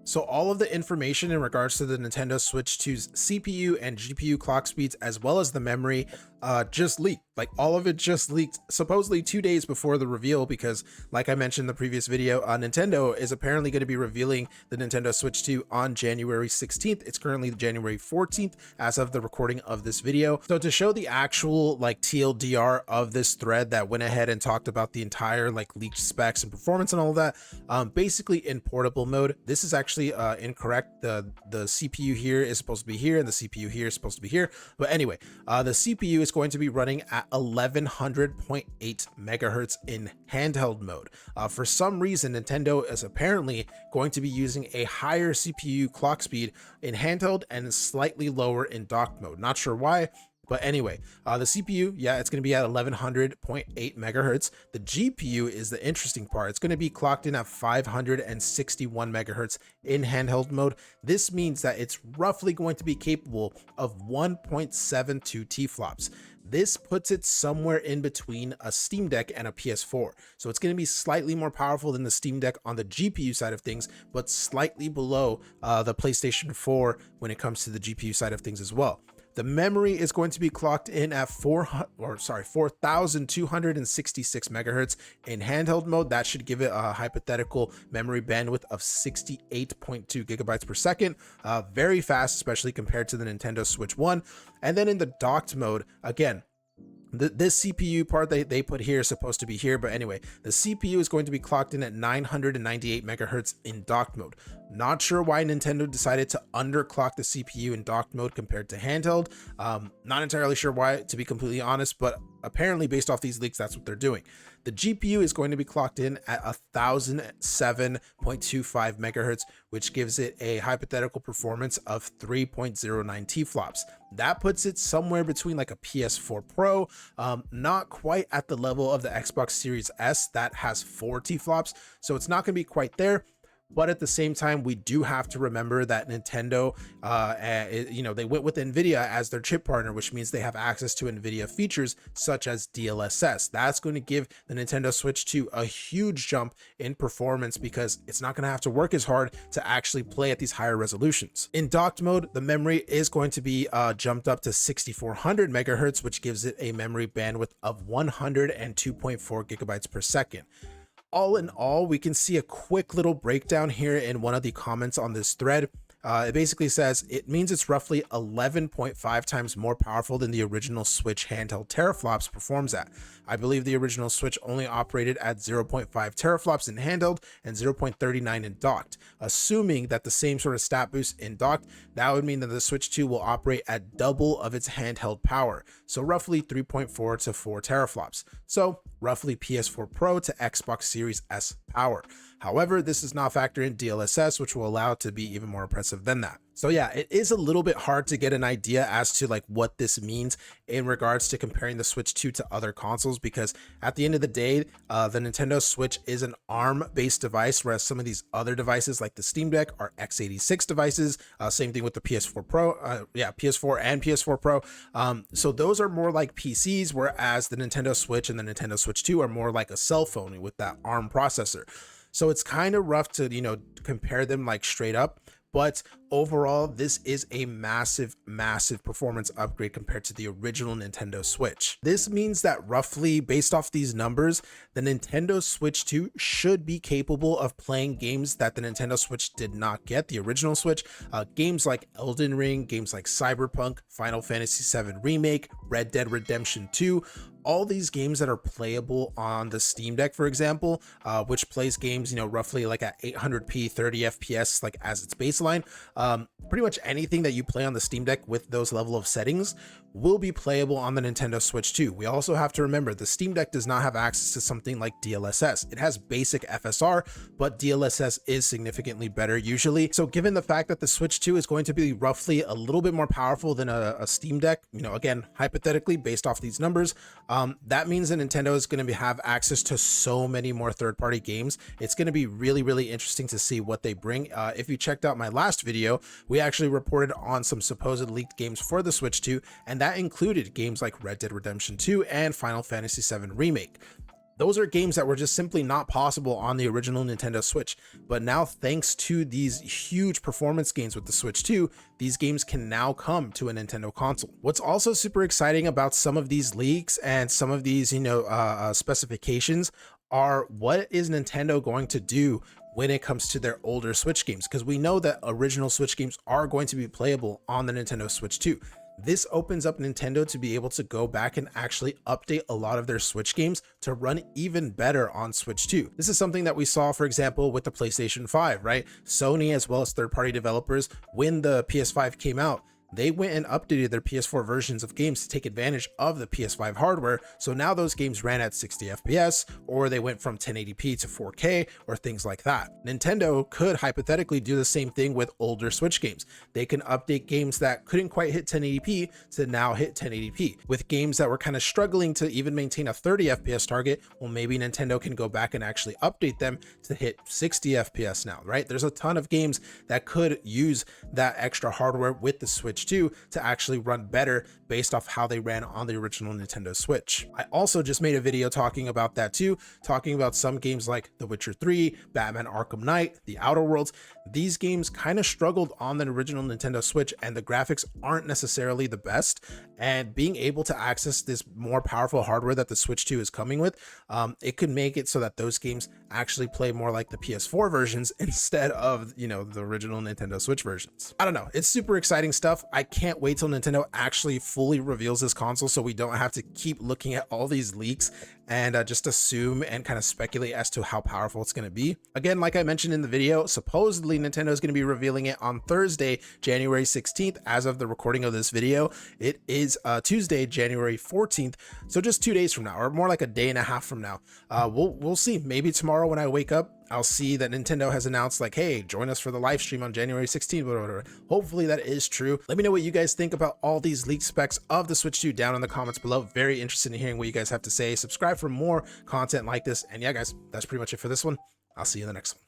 So all of the information in regards to the Nintendo Switch 2's CPU and GPU clock speeds, as well as the memory, just leaked. Like all of it just leaked supposedly 2 days before the reveal, because like I mentioned in the previous video, Nintendo is apparently going to be revealing the Nintendo Switch 2 on January 16th. It's currently January 14th as of the recording of this video. So to show the actual like TLDR of this thread that went ahead and talked about the entire like leaked specs and performance and all of that, basically in portable mode, this is actually incorrect. The CPU here is supposed to be here and the CPU here is supposed to be here. But anyway, the CPU is going to be running at 1100.8 megahertz in handheld mode. For some reason, Nintendo is apparently going to be using a higher CPU clock speed in handheld and slightly lower in docked mode. Not sure why. But anyway, the CPU, yeah, it's going to be at 1100.8 megahertz. The GPU is the interesting part. It's going to be clocked in at 561 megahertz in handheld mode. This means that it's roughly going to be capable of 1.72 T-flops. This puts it somewhere in between a Steam Deck and a PS4. So it's going to be slightly more powerful than the Steam Deck on the GPU side of things, but slightly below the PlayStation 4 when it comes to the GPU side of things as well. The memory is going to be clocked in at 4,266 megahertz in handheld mode. That should give it a hypothetical memory bandwidth of 68.2 gigabytes per second. Very fast, especially compared to the Nintendo Switch 1. And then in the docked mode, again, this CPU part they put here is supposed to be here, but anyway, the CPU is going to be clocked in at 998 megahertz in docked mode. Not sure why Nintendo decided to underclock the CPU in docked mode compared to handheld. Not entirely sure why, to be completely honest, but apparently based off these leaks, that's what they're doing. The GPU is going to be clocked in at 1007.25 megahertz, which gives it a hypothetical performance of 3.09 T-flops. That puts it somewhere between like a PS4 Pro, not quite at the level of the Xbox Series S that has 4 T-flops, so it's not going to be quite there. But at the same time, we do have to remember that Nintendo, they went with NVIDIA as their chip partner, which means they have access to NVIDIA features such as DLSS. That's going to give the Nintendo Switch 2 a huge jump in performance because it's not going to have to work as hard to actually play at these higher resolutions. In docked mode, the memory is going to be jumped up to 6400 megahertz, which gives it a memory bandwidth of 102.4 gigabytes per second. All in all, we can see a quick little breakdown here in one of the comments on this thread. It basically says it means it's roughly 11.5 times more powerful than the original Switch handheld teraflops performs at. I believe the original Switch only operated at 0.5 teraflops in handheld and 0.39 in docked. Assuming that the same sort of stat boost in docked, that would mean that the Switch 2 will operate at double of its handheld power, so roughly 3.4 to 4 teraflops. So roughly PS4 Pro to Xbox Series S power. However, this does not factor in DLSS, which will allow it to be even more impressive than that. So yeah, it is a little bit hard to get an idea as to like what this means in regards to comparing the Switch 2 to other consoles, because at the end of the day, the Nintendo Switch is an ARM-based device, whereas some of these other devices like the Steam Deck are x86 devices. Same thing with the PS4 Pro, PS4 and PS4 Pro. So those are more like PCs, whereas the Nintendo Switch and the Nintendo Switch 2 are more like a cell phone with that ARM processor. So it's kind of rough to, compare them like straight up. But overall, this is a massive, massive performance upgrade compared to the original Nintendo Switch. This means that roughly based off these numbers, the Nintendo Switch 2 should be capable of playing games that the Nintendo Switch did not get, the original Switch. Games like Elden Ring, games like Cyberpunk, Final Fantasy VII Remake, Red Dead Redemption 2, all these games that are playable on the Steam Deck, for example, which plays games, roughly like at 800p, 30 FPS, like as its baseline. Pretty much anything that you play on the Steam Deck with those level of settings will be playable on the Nintendo Switch 2. We also have to remember the Steam Deck does not have access to something like DLSS. It has basic FSR, but DLSS is significantly better usually. So given the fact that the Switch 2 is going to be roughly a little bit more powerful than a Steam Deck, again, hypothetically based off these numbers, that means that Nintendo is going to have access to so many more third-party games. It's going to be really, really interesting to see what they bring. If you checked out my last video, we actually reported on some supposed leaked games for the Switch 2, and that included games like Red Dead Redemption 2 and Final Fantasy VII Remake. Those are games that were just simply not possible on the original Nintendo Switch. But now, thanks to these huge performance gains with the Switch 2, these games can now come to a Nintendo console. What's also super exciting about some of these leaks and some of these, specifications are what is Nintendo going to do when it comes to their older Switch games, because we know that original Switch games are going to be playable on the Nintendo Switch 2. This opens up Nintendo to be able to go back and actually update a lot of their Switch games to run even better on Switch 2. This is something that we saw, for example, with the PlayStation 5, right? Sony, as well as third-party developers, when the PS5 came out, they went and updated their PS4 versions of games to take advantage of the PS5 hardware. So now those games ran at 60 FPS, or they went from 1080p to 4K, or things like that. Nintendo could hypothetically do the same thing with older Switch games. They can update games that couldn't quite hit 1080p to now hit 1080p. With games that were kind of struggling to even maintain a 30 FPS target, well, maybe Nintendo can go back and actually update them to hit 60 FPS now, right? There's a ton of games that could use that extra hardware with the Switch 2 to actually run better based off how they ran on the original Nintendo Switch. I also just made a video talking about that too, talking about some games like The Witcher 3, Batman Arkham Knight, The Outer Worlds. These games kind of struggled on the original Nintendo Switch, and the graphics aren't necessarily the best. And being able to access this more powerful hardware that the Switch 2 is coming with, it could make it so that those games actually play more like the PS4 versions instead of, the original Nintendo Switch versions. I don't know. It's super exciting stuff. I can't wait till Nintendo actually fully reveals this console so we don't have to keep looking at all these leaks and just assume and kind of speculate as to how powerful it's going to be. Again, like I mentioned in the video, supposedly Nintendo is going to be revealing it on Thursday, January 16th. As of the recording of this video, it is Tuesday, January 14th. So just 2 days from now, or more like a day and a half from now. We'll see. Maybe tomorrow when I wake up, I'll see that Nintendo has announced like, hey, join us for the live stream on January 16th, whatever. Hopefully that is true. Let me know what you guys think about all these leaked specs of the Switch 2 down in the comments below. Very interested in hearing what you guys have to say. Subscribe for more content like this. And yeah, guys, that's pretty much it for this one. I'll see you in the next one.